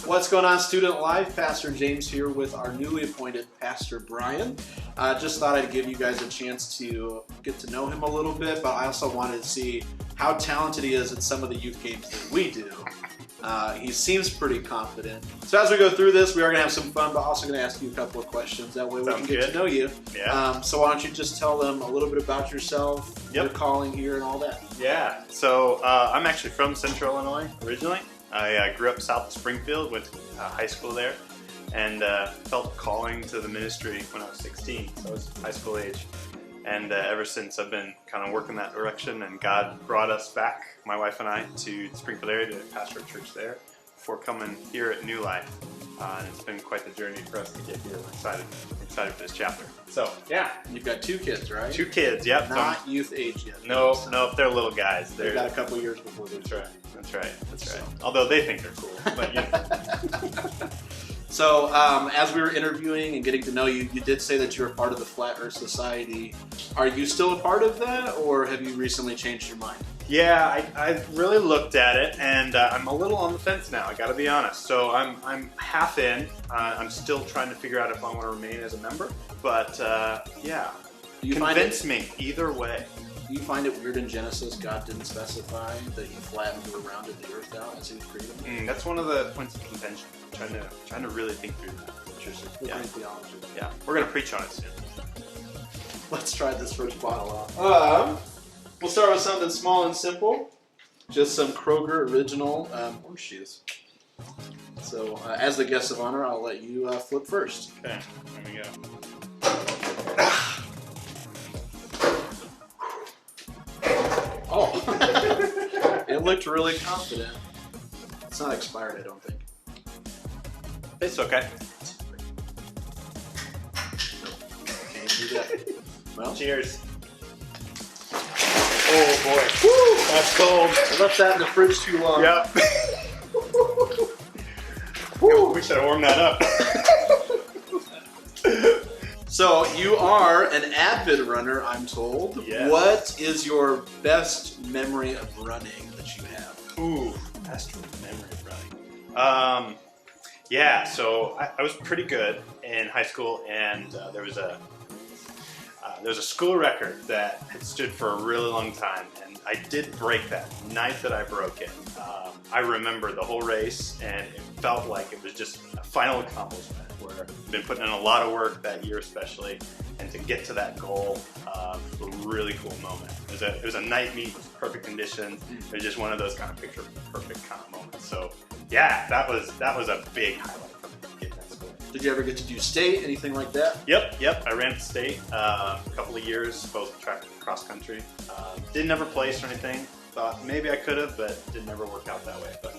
What's going on, Student Life? Pastor James here with our newly appointed Pastor Brian. Just thought I'd give you guys a chance to get to know him a little bit, but I also wanted to see how talented he is at some of the youth games that we do. He seems pretty confident. So as we go through this, we are going to have some fun, but also going to ask you a couple of questions. That way we can get to know you. Yeah. So why don't you just tell them a little bit about yourself, your calling here, and all that. Yeah. So I'm actually from Central Illinois originally. I grew up south of Springfield, went to high school there, and felt a calling to the ministry when I was 16, so I was high school age. And ever since, I've been kind of working that direction, and God brought us back, my wife and I, to the Springfield area to pastor a church there before coming here at New Life. And it's been quite the journey for us to get here. We're excited for this chapter. So, yeah. You've got 2 kids, right? 2 kids, yep. Not youth age yet. No, they're little guys. They've got a couple years before they're That's right. Although they think they're cool, but you know. So, as we were interviewing and getting to know you, you did say that you're a part of the Flat Earth Society. Are you still a part of that, or have you recently changed your mind? Yeah, I really looked at it, and I'm a little on the fence now, I gotta be honest. So I'm half in. I'm still trying to figure out if I want to remain as a member, but yeah. Convince me either way. Do you find it weird in Genesis God didn't specify that he flattened or rounded the earth out as he was creating? That's one of the points of contention. Trying to really think through that. Interesting. Yeah. Theology. Yeah. We're gonna preach on it soon. Let's try this first bottle out. We'll start with something small and simple. Just some Kroger original horseshoes. So, as the guest of honor, I'll let you flip first. Okay. There we go. Oh, it looked really confident. It's not expired, I don't think. It's okay. Can't do that. Well, cheers. Oh boy. Woo! That's cold. I left that in the fridge too long. Yep. We should have warmed that up. So you are an avid runner, I'm told. Yes. What is your best memory of running that you have? Ooh, best memory of running. Yeah, so I was pretty good in high school, and there was a school record that had stood for a really long time, and I did break that night that I broke it. I remember the whole race, and it felt like it was just a final accomplishment where I've been putting in a lot of work that year especially, and to get to that goal was a really cool moment. It was a night meet with perfect conditions. It was just one of those kind of picture perfect kind of moments. So yeah, that was a big highlight for me getting that score. Did you ever get to do state, anything like that? Yep. I ran state a couple of years, both track and cross country. Didn't ever place or anything. Thought maybe I could have, but didn't ever work out that way. But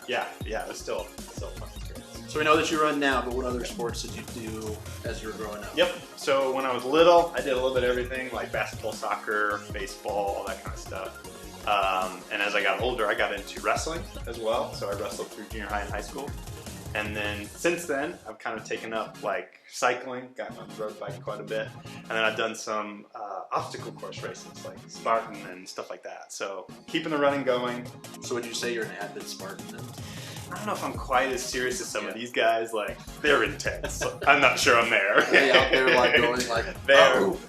yeah, it was still a fun experience. So we know that you run now, but what other sports did you do as you were growing up? Yep. So when I was little, I did a little bit of everything, like basketball, soccer, baseball, all that kind of stuff. And as I got older, I got into wrestling as well. So I wrestled through junior high and high school. And then since then, I've kind of taken up like cycling, gotten on the road bike quite a bit. And then I've done some obstacle course races like Spartan and stuff like that. So keeping the running going. So would you say you're an avid Spartan then? I don't know if I'm quite as serious as some of these guys. Like, they're intense. I'm not sure I'm there. They out there like going like,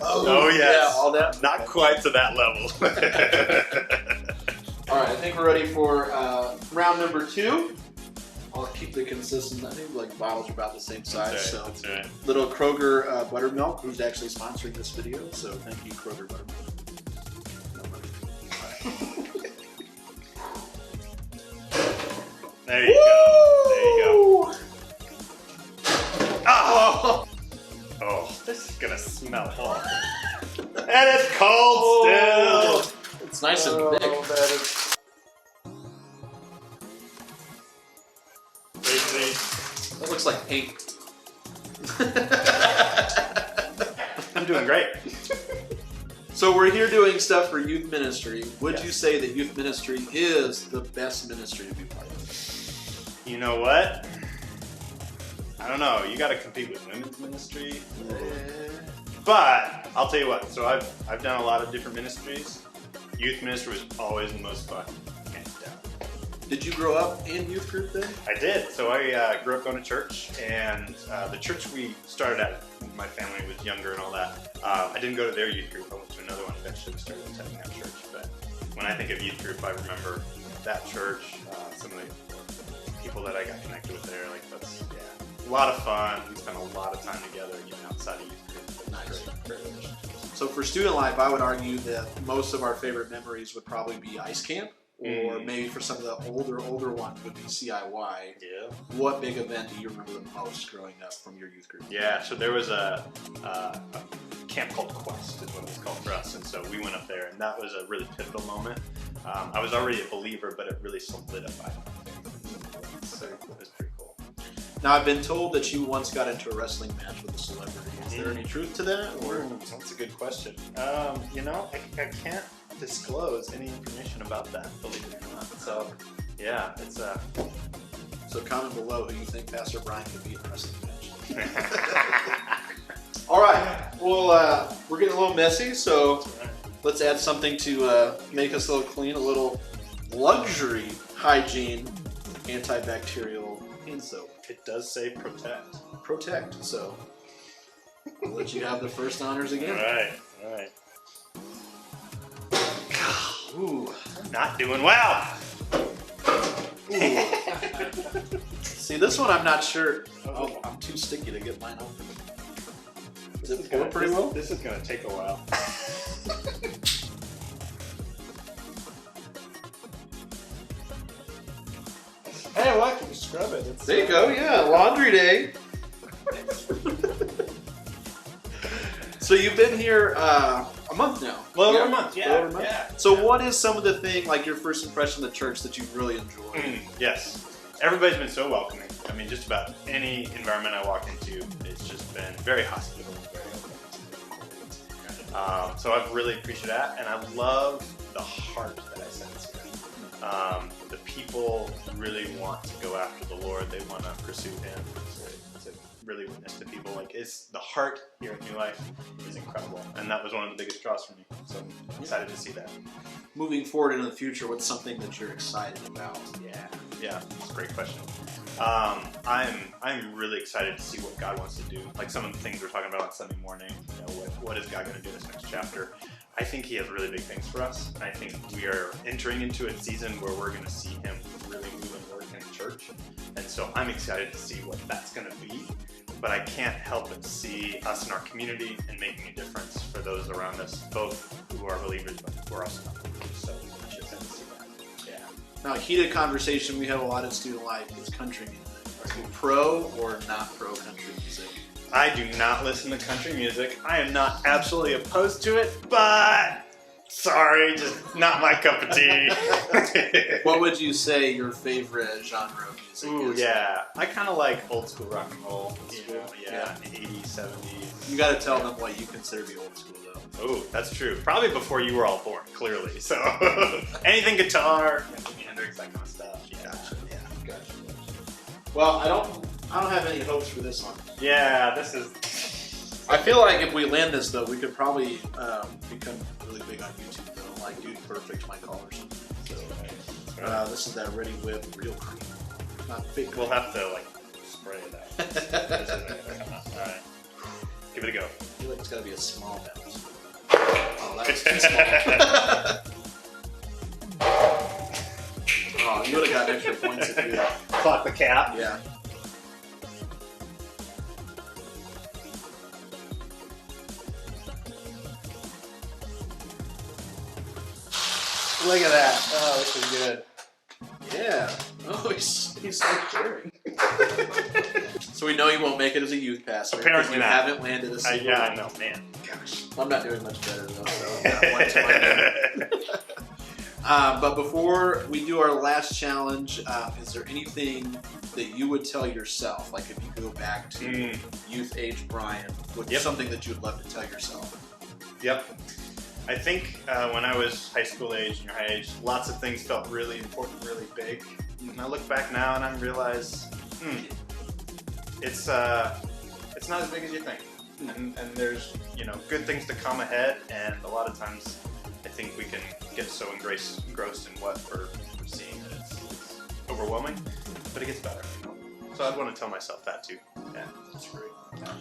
oh yes. Yeah, all that. Not quite to that level. All right, I think we're ready for round number 2. I'll keep the consistent. I think like bottles are about the same size. That's right. Little Kroger buttermilk, who's actually sponsoring this video. So thank you, Kroger buttermilk. There you go. Oh, this is gonna smell hot. And it's cold still. It's nice and thick. That is crazy. That looks like paint. I'm doing great. So we're here doing stuff for youth ministry. Would you say that youth ministry is the best ministry to be part of? You know what? I don't know. You got to compete with women's ministry. But I'll tell you what. So I've done a lot of different ministries. Youth ministry was always the most fun, hands down. Did you grow up in youth group then? I did. So I grew up going to church, and the church we started at, my family was younger and all that. I didn't go to their youth group. I went to another one. Eventually started attending that church. But when I think of youth group, I remember that church, some of the people that I got connected with there. Like that's a lot of fun. We spent a lot of time together, even outside of youth group. Nice. Great relationships. So for student life, I would argue that most of our favorite memories would probably be ice camp, or maybe for some of the older ones would be CIY. Yeah. What big event do you remember the most growing up from your youth group? Yeah, so there was a camp called Quest is what it was called for us, and so we went up there, and that was a really pivotal moment. I was already a believer, but it really solidified my faith. So it was pretty cool. Now, I've been told that you once got into a wrestling match with a celebrity. Is there any truth to that? Or That's a good question. I can't disclose any information about that, believe it or not. So, yeah, it's So comment below who you think Pastor Brian could be in a wrestling match. All right. Well, we're getting a little messy, so let's add something to make us a little clean, a little luxury hygiene antibacterial hand soap. It does say protect. Protect. So I'll let you have the first honors again. All right. Ooh. Not doing well. Ooh. See, this one I'm not sure. Oh, I'm too sticky to get mine open. Is it going pretty well? This is going to take a while. Hey, well, I can scrub it. There you go, yeah, laundry day. So you've been here a month now. Over a month, yeah. Over a month. Yeah. So what is some of the thing, like your first impression of the church that you've really enjoyed? Yes. Everybody's been so welcoming. I mean, just about any environment I walk into, it's just been very hospitable, very open. So I've really appreciated that, and I love the heart that I sense here. The people really want to go after the Lord. They want to pursue Him. To really witness to people. Like, it's the heart here at New Life is incredible, and that was one of the biggest draws for me. So I'm excited to see that. Moving forward into the future, what's something that you're excited about? Yeah, that's a great question. I'm really excited to see what God wants to do. Like some of the things we're talking about on Sunday morning. What is God going to do this next chapter? I think He has really big things for us. I think we are entering into a season where we're going to see Him really move and work in the church. And so I'm excited to see what that's going to be. But I can't help but see us in our community and making a difference for those around us, both who are believers but who are also not believers. So I'm just excited to see that. Yeah. Now, a heated conversation we have a lot in student life is country music. Are you pro or not pro country music? I do not listen to country music. I am not absolutely opposed to it, but sorry, just not my cup of tea. What would you say your favorite genre of music is? Yeah. I kind of like old school rock and roll. Yeah. 80s, 70s. You got to tell them what you consider to be old school, though. Oh, that's true. Probably before you were all born, clearly. So anything guitar, Jimi Hendrix, that kind of stuff. Gotcha. Well, I don't have any hopes for this one. Yeah, this is. I feel like if we land this, though, we could probably become really big on YouTube, though. Like Dude Perfect might call or something. So, this is that Ready Whip real cream. Not fake cream. We'll have to spray it out. All right, give it a go. I feel like it's got to be a small bounce. Oh, that was too small. Oh, you would have gotten extra points if you Clock the cap. Yeah. Look at that. Oh, this is good. Yeah. Oh, he's so caring. So we know you won't make it as a youth pastor. Apparently you not. haven't landed a single Yeah, one. I know, man. Gosh, I'm not doing much better though. So yeah, one to my name. But before we do our last challenge, is there anything that you would tell yourself, like if you could go back to youth age Brian, what's something that you would love to tell yourself? Yep. I think when I was high school age, junior high age, lots of things felt really important, really big. And I look back now and I realize, it's not as big as you think. And there's good things to come ahead. And a lot of times, I think we can get so engrossed in what we're seeing that it's overwhelming, but it gets better. So I'd want to tell myself that too. Yeah, that's great. Yeah.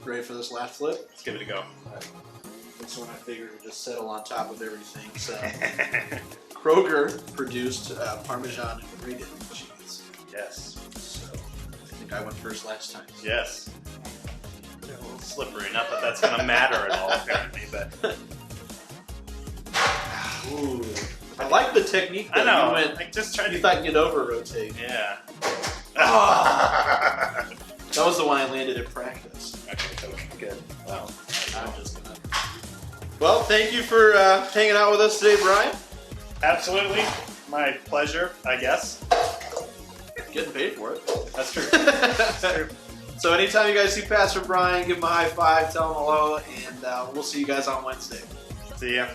Ready for this last flip? Let's give it a go. That's when I figured to just settle on top of everything. So Kroger produced Parmesan and grated cheese. Yes. So I think I went first last time. Yes. They're a little slippery. Not that that's going to matter at all, apparently, but. Ooh. I like the technique I that know. you went. I just tried You to. thought you'd over rotate. Yeah. That was the one I landed in practice. Okay, good. Well, I'm just gonna. Well, thank you for hanging out with us today, Brian. absolutely. My pleasure, I guess. Getting paid for it. That's true. That's true. So anytime you guys see Pastor Brian, give him a high five, tell him hello, and we'll see you guys on Wednesday. See ya.